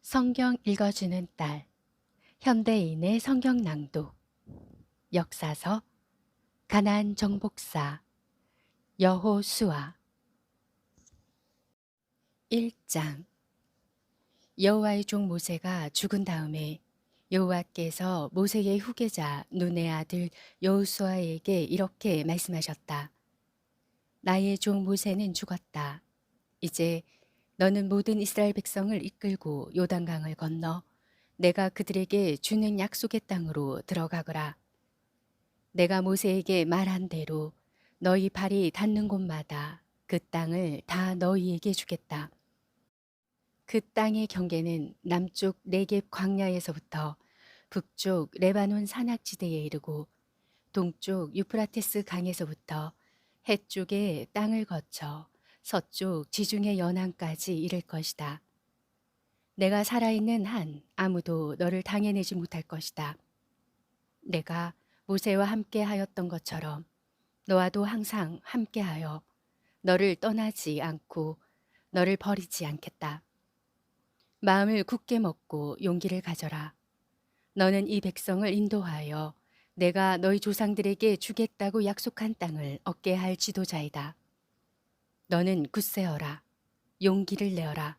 성경 읽어주는 딸, 현대인의 성경 낭독, 역사서, 가나안 정복사, 여호수아. 1장. 여호와의 종 모세가 죽은 다음에 여호와께서 모세의 후계자 눈의 아들 여호수아에게 이렇게 말씀하셨다. 나의 종 모세는 죽었다. 이제 너는 모든 이스라엘 백성을 이끌고 요단강을 건너 내가 그들에게 주는 약속의 땅으로 들어가거라. 내가 모세에게 말한 대로 너희 발이 닿는 곳마다 그 땅을 다 너희에게 주겠다. 그 땅의 경계는 남쪽 네겝 광야에서부터 북쪽 레바논 산악지대에 이르고 동쪽 유프라테스 강에서부터 해쪽의 땅을 거쳐 서쪽 지중해 연안까지 이를 것이다. 내가 살아있는 한 아무도 너를 당해내지 못할 것이다. 내가 모세와 함께 하였던 것처럼 너와도 항상 함께하여 너를 떠나지 않고 너를 버리지 않겠다. 마음을 굳게 먹고 용기를 가져라. 너는 이 백성을 인도하여 내가 너희 조상들에게 주겠다고 약속한 땅을 얻게 할 지도자이다. 너는 굳세어라. 용기를 내어라.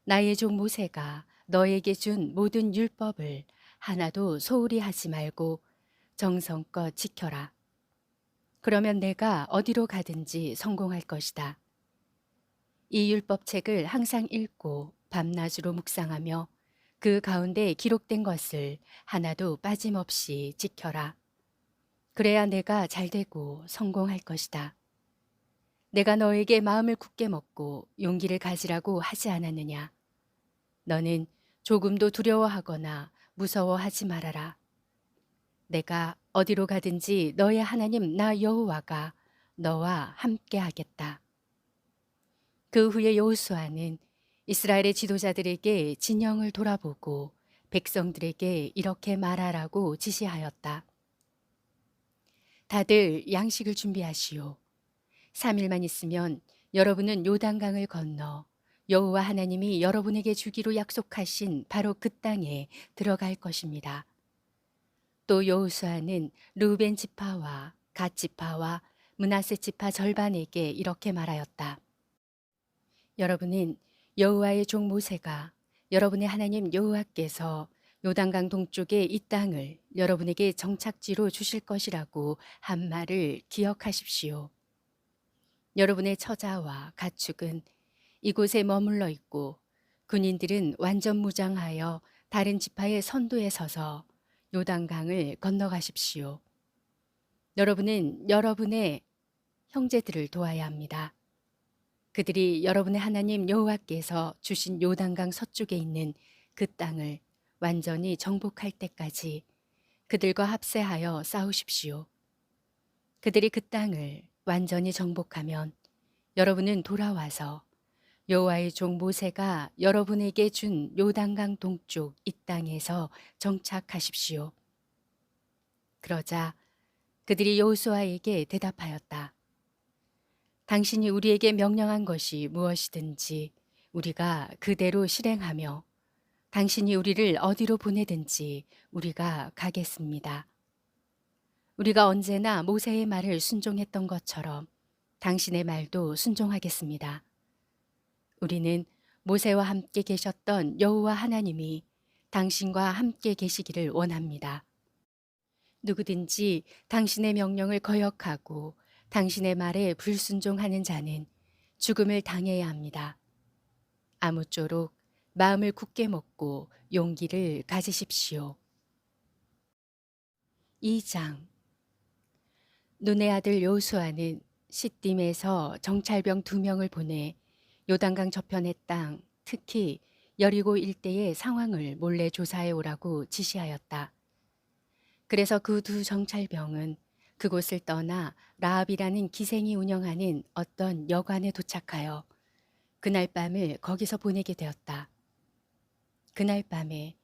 나의 종 모세가 너에게 준 모든 율법을 하나도 소홀히 하지 말고 정성껏 지켜라. 그러면 내가 어디로 가든지 성공할 것이다. 이 율법책을 항상 읽고 밤낮으로 묵상하며 그 가운데 기록된 것을 하나도 빠짐없이 지켜라. 그래야 내가 잘되고 성공할 것이다. 내가 너에게 마음을 굳게 먹고 용기를 가지라고 하지 않았느냐? 너는 조금도 두려워하거나 무서워하지 말아라. 내가 어디로 가든지 너의 하나님 나 여호와가 너와 함께 하겠다. 그 후에 여호수아는 이스라엘의 지도자들에게 진영을 돌아보고 백성들에게 이렇게 말하라고 지시하였다. 다들 양식을 준비하시오. 3일만 있으면 여러분은 요단강을 건너 여호와 하나님이 여러분에게 주기로 약속하신 바로 그 땅에 들어갈 것입니다. 또 여호수아는 르우벤 지파와 갓 지파와 므낫세 지파 절반에게 이렇게 말하였다. 여러분은 여호와의 종 모세가 여러분의 하나님 여호와께서 요단강 동쪽의 이 땅을 여러분에게 정착지로 주실 것이라고 한 말을 기억하십시오. 여러분의 처자와 가축은 이곳에 머물러 있고 군인들은 완전 무장하여 다른 지파의 선도에 서서 요단강을 건너가십시오. 여러분은 여러분의 형제들을 도와야 합니다. 그들이 여러분의 하나님 여호와께서 주신 요단강 서쪽에 있는 그 땅을 완전히 정복할 때까지 그들과 합세하여 싸우십시오. 그들이 그 땅을 완전히 정복하면 여러분은 돌아와서 여호와의 종 모세가 여러분에게 준 요단강 동쪽 이 땅에서 정착하십시오. 그러자 그들이 여호수아에게 대답하였다. 당신이 우리에게 명령한 것이 무엇이든지 우리가 그대로 실행하며 당신이 우리를 어디로 보내든지 우리가 가겠습니다. 우리가 언제나 모세의 말을 순종했던 것처럼 당신의 말도 순종하겠습니다. 우리는 모세와 함께 계셨던 여호와 하나님이 당신과 함께 계시기를 원합니다. 누구든지 당신의 명령을 거역하고 당신의 말에 불순종하는 자는 죽음을 당해야 합니다. 아무쪼록 마음을 굳게 먹고 용기를 가지십시오. 2장. 눈의 아들 여호수아는 시딤에서 정찰병 2명을 보내 요단강 저편의 땅, 특히 여리고 일대의 상황을 몰래 조사해 오라고 지시하였다. 그래서 그 2 정찰병은 그곳을 떠나 라합이라는 기생이 운영하는 어떤 여관에 도착하여 그날 밤을 거기서 보내게 되었다. 그날 밤에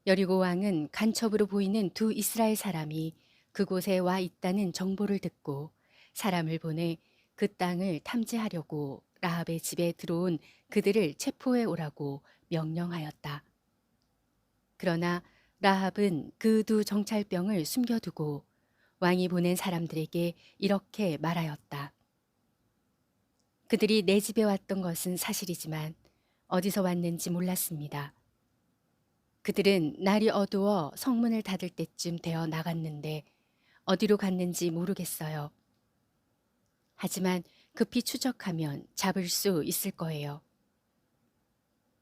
여리고 왕은 간첩으로 보이는 2 이스라엘 사람이 그곳에 와 있다는 정보를 듣고 사람을 보내 그 땅을 탐지하려고 라합의 집에 들어온 그들을 체포해 오라고 명령하였다. 그러나 라합은 그 두 정찰병을 숨겨두고 왕이 보낸 사람들에게 이렇게 말하였다. 그들이 내 집에 왔던 것은 사실이지만 어디서 왔는지 몰랐습니다. 그들은 날이 어두워 성문을 닫을 때쯤 되어 나갔는데 어디로 갔는지 모르겠어요. 하지만 급히 추적하면 잡을 수 있을 거예요.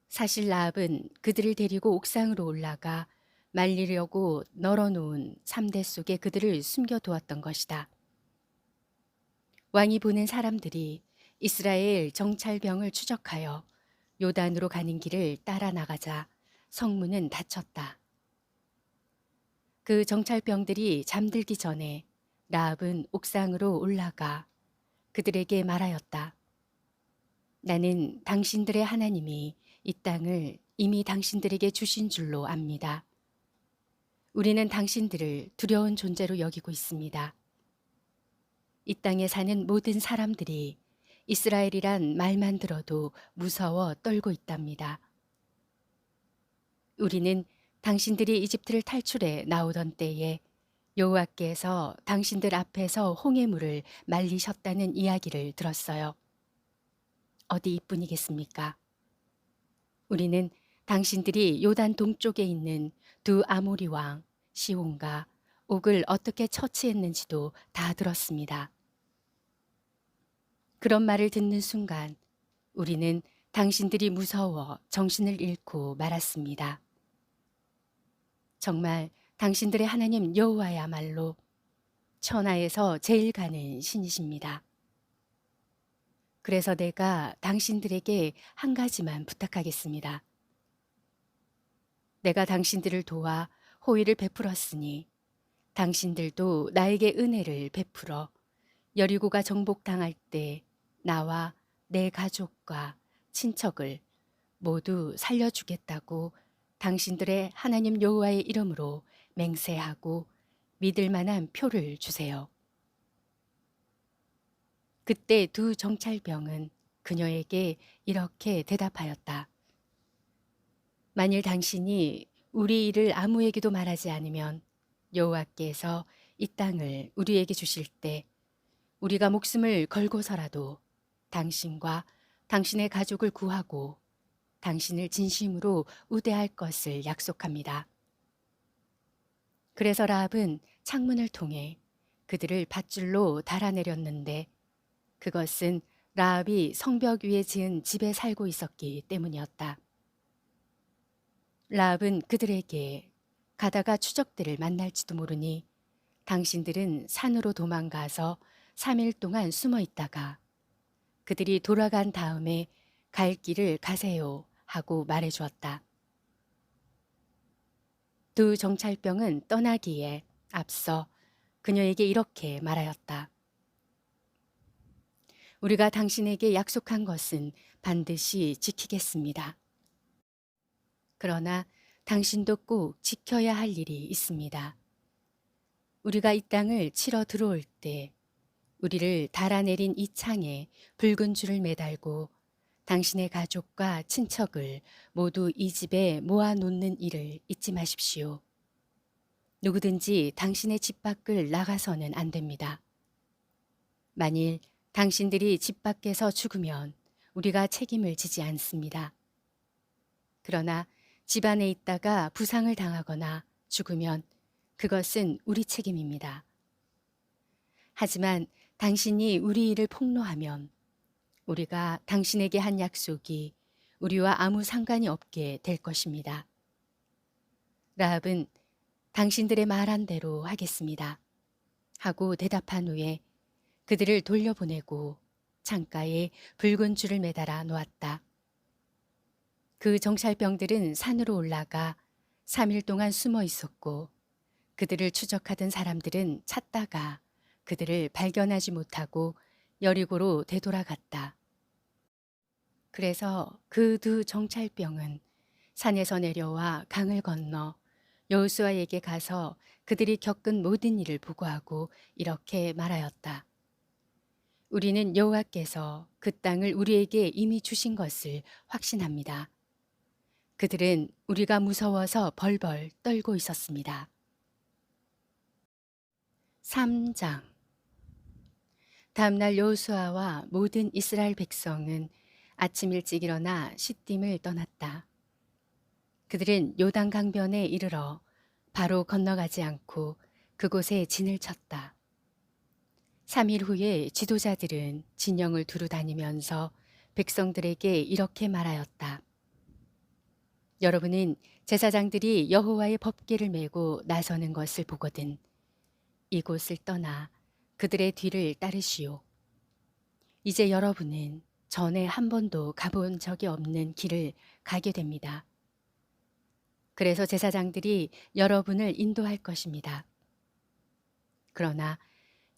사실 라합은 그들을 데리고 옥상으로 올라가 말리려고 널어놓은 삼대 속에 그들을 숨겨두었던 것이다. 왕이 보낸 사람들이 이스라엘 정찰병을 추적하여 요단으로 가는 길을 따라 나가자 성문은 닫혔다. 그 정찰병들이 잠들기 전에 라합은 옥상으로 올라가 그들에게 말하였다. 나는 당신들의 하나님이 이 땅을 이미 당신들에게 주신 줄로 압니다. 우리는 당신들을 두려운 존재로 여기고 있습니다. 이 땅에 사는 모든 사람들이 이스라엘이란 말만 들어도 무서워 떨고 있답니다. 우리는 당신들이 이집트를 탈출해 나오던 때에 여호와께서 당신들 앞에서 홍해물을 말리셨다는 이야기를 들었어요. 어디 이뿐이겠습니까? 우리는 당신들이 요단 동쪽에 있는 두 아모리 왕 시온과 옥을 어떻게 처치했는지도 다 들었습니다. 그런 말을 듣는 순간 우리는 당신들이 무서워 정신을 잃고 말았습니다. 정말 당신들의 하나님 여호와야말로 천하에서 제일 가는 신이십니다. 그래서 내가 당신들에게 한 가지만 부탁하겠습니다. 내가 당신들을 도와 호의를 베풀었으니 당신들도 나에게 은혜를 베풀어 여리고가 정복당할 때 나와 내 가족과 친척을 모두 살려주겠다고 당신들의 하나님 여호와의 이름으로 맹세하고 믿을 만한 표를 주세요. 그때 두 정찰병은 그녀에게 이렇게 대답하였다. 만일 당신이 우리 일을 아무에게도 말하지 않으면 여호와께서 이 땅을 우리에게 주실 때 우리가 목숨을 걸고서라도 당신과 당신의 가족을 구하고 당신을 진심으로 우대할 것을 약속합니다. 그래서 라합은 창문을 통해 그들을 밧줄로 달아내렸는데 그것은 라합이 성벽 위에 지은 집에 살고 있었기 때문이었다. 라합은 그들에게 가다가 추적들을 만날지도 모르니 당신들은 산으로 도망가서 3일 동안 숨어 있다가 그들이 돌아간 다음에 갈 길을 가세요 하고 말해 주었다. 두 정찰병은 떠나기에 앞서 그녀에게 이렇게 말하였다. 우리가 당신에게 약속한 것은 반드시 지키겠습니다. 그러나 당신도 꼭 지켜야 할 일이 있습니다. 우리가 이 땅을 치러 들어올 때 우리를 달아내린 이 창에 붉은 줄을 매달고 당신의 가족과 친척을 모두 이 집에 모아놓는 일을 잊지 마십시오. 누구든지 당신의 집 밖을 나가서는 안 됩니다. 만일 당신들이 집 밖에서 죽으면 우리가 책임을 지지 않습니다. 그러나 집 안에 있다가 부상을 당하거나 죽으면 그것은 우리 책임입니다. 하지만 당신이 우리 일을 폭로하면 우리가 당신에게 한 약속이 우리와 아무 상관이 없게 될 것입니다. 라합은 당신들의 말한 대로 하겠습니다. 하고 대답한 후에 그들을 돌려보내고 창가에 붉은 줄을 매달아 놓았다. 그 정찰병들은 산으로 올라가 3일 동안 숨어 있었고 그들을 추적하던 사람들은 찾다가 그들을 발견하지 못하고 여리고로 되돌아갔다. 그래서 그 두 정찰병은 산에서 내려와 강을 건너 여호수아에게 가서 그들이 겪은 모든 일을 보고하고 이렇게 말하였다. 우리는 여호와께서 그 땅을 우리에게 이미 주신 것을 확신합니다. 그들은 우리가 무서워서 벌벌 떨고 있었습니다. 3장. 다음날 여호수아와 모든 이스라엘 백성은 아침 일찍 일어나 시딤을 떠났다. 그들은 요단 강변에 이르러 바로 건너가지 않고 그곳에 진을 쳤다. 3일 후에 지도자들은 진영을 두루 다니면서 백성들에게 이렇게 말하였다. 여러분은 제사장들이 여호와의 법궤를 메고 나서는 것을 보거든 이곳을 떠나 그들의 뒤를 따르시오. 이제 여러분은 전에 한 번도 가본 적이 없는 길을 가게 됩니다. 그래서 제사장들이 여러분을 인도할 것입니다. 그러나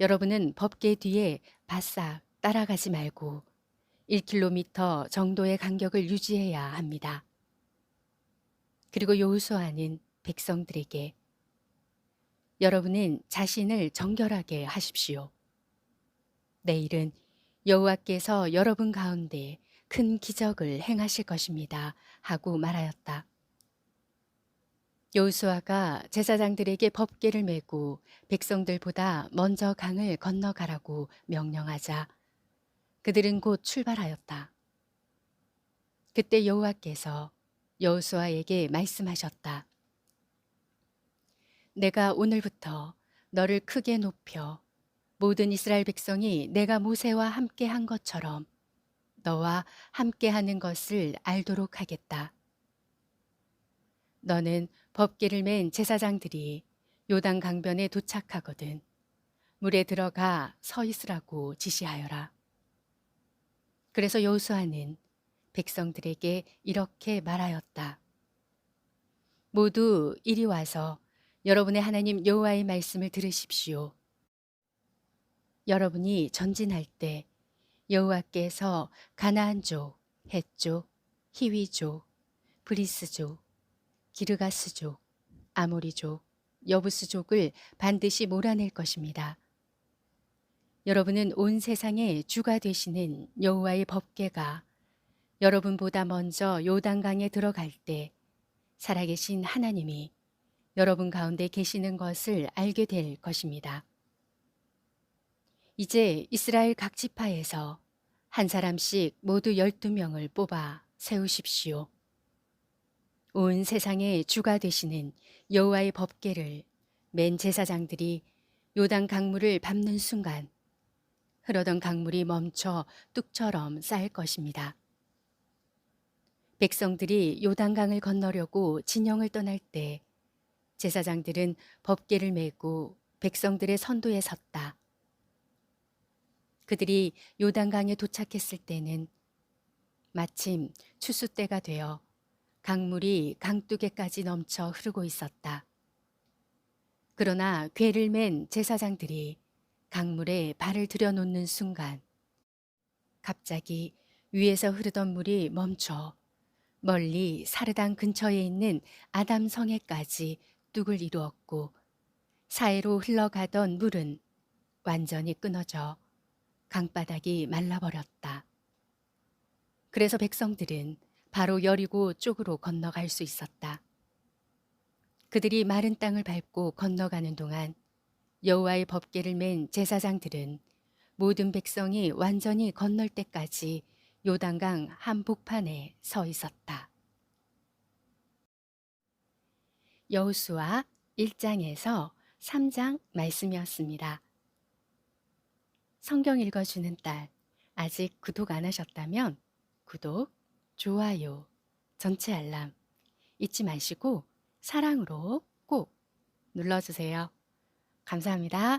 여러분은 법궤 뒤에 바싹 따라가지 말고 1km 정도의 간격을 유지해야 합니다. 그리고 여호수아는 백성들에게 여러분은 자신을 정결하게 하십시오. 내일은 여호와께서 여러분 가운데 큰 기적을 행하실 것입니다. 하고 말하였다. 여호수아가 제사장들에게 법궤를 메고 백성들보다 먼저 강을 건너가라고 명령하자 그들은 곧 출발하였다. 그때 여호와께서 여호수아에게 말씀하셨다. 내가 오늘부터 너를 크게 높여 모든 이스라엘 백성이 내가 모세와 함께 한 것처럼 너와 함께 하는 것을 알도록 하겠다. 너는 법궤를 맨 제사장들이 요단 강변에 도착하거든 물에 들어가 서 있으라고 지시하여라. 그래서 여호수아는 백성들에게 이렇게 말하였다. 모두 이리 와서 여러분의 하나님 여호와의 말씀을 들으십시오. 여러분이 전진할 때 여호와께서 가나안족, 헷족, 히위족, 브리스족, 기르가스족, 아모리족, 여부스족을 반드시 몰아낼 것입니다. 여러분은 온 세상의 주가 되시는 여호와의 법궤가 여러분보다 먼저 요단강에 들어갈 때 살아계신 하나님이 여러분 가운데 계시는 것을 알게 될 것입니다. 이제 이스라엘 각 지파에서 한 사람씩 모두 12명을 뽑아 세우십시오. 온 세상의 주가 되시는 여호와의 법궤를 맨 제사장들이 요단 강물을 밟는 순간 흐르던 강물이 멈춰 뚝처럼 쌓일 것입니다. 백성들이 요단강을 건너려고 진영을 떠날 때 제사장들은 법궤를 메고 백성들의 선도에 섰다. 그들이 요단강에 도착했을 때는 마침 추수 때가 되어 강물이 강둑에까지 넘쳐 흐르고 있었다. 그러나 궤를 맨 제사장들이 강물에 발을 들여놓는 순간 갑자기 위에서 흐르던 물이 멈춰 멀리 사르단 근처에 있는 아담 성에까지 뚝을 이루었고 사해로 흘러가던 물은 완전히 끊어져 강바닥이 말라버렸다. 그래서 백성들은 바로 여리고 쪽으로 건너갈 수 있었다. 그들이 마른 땅을 밟고 건너가는 동안 여호와의 법궤를 맨 제사장들은 모든 백성이 완전히 건널 때까지 요단강 한복판에 서 있었다. 여호수아 1장에서 3장 말씀이었습니다. 성경 읽어주는 딸, 아직 구독 안 하셨다면 구독, 좋아요, 전체 알람 잊지 마시고 사랑으로 꼭 눌러주세요. 감사합니다.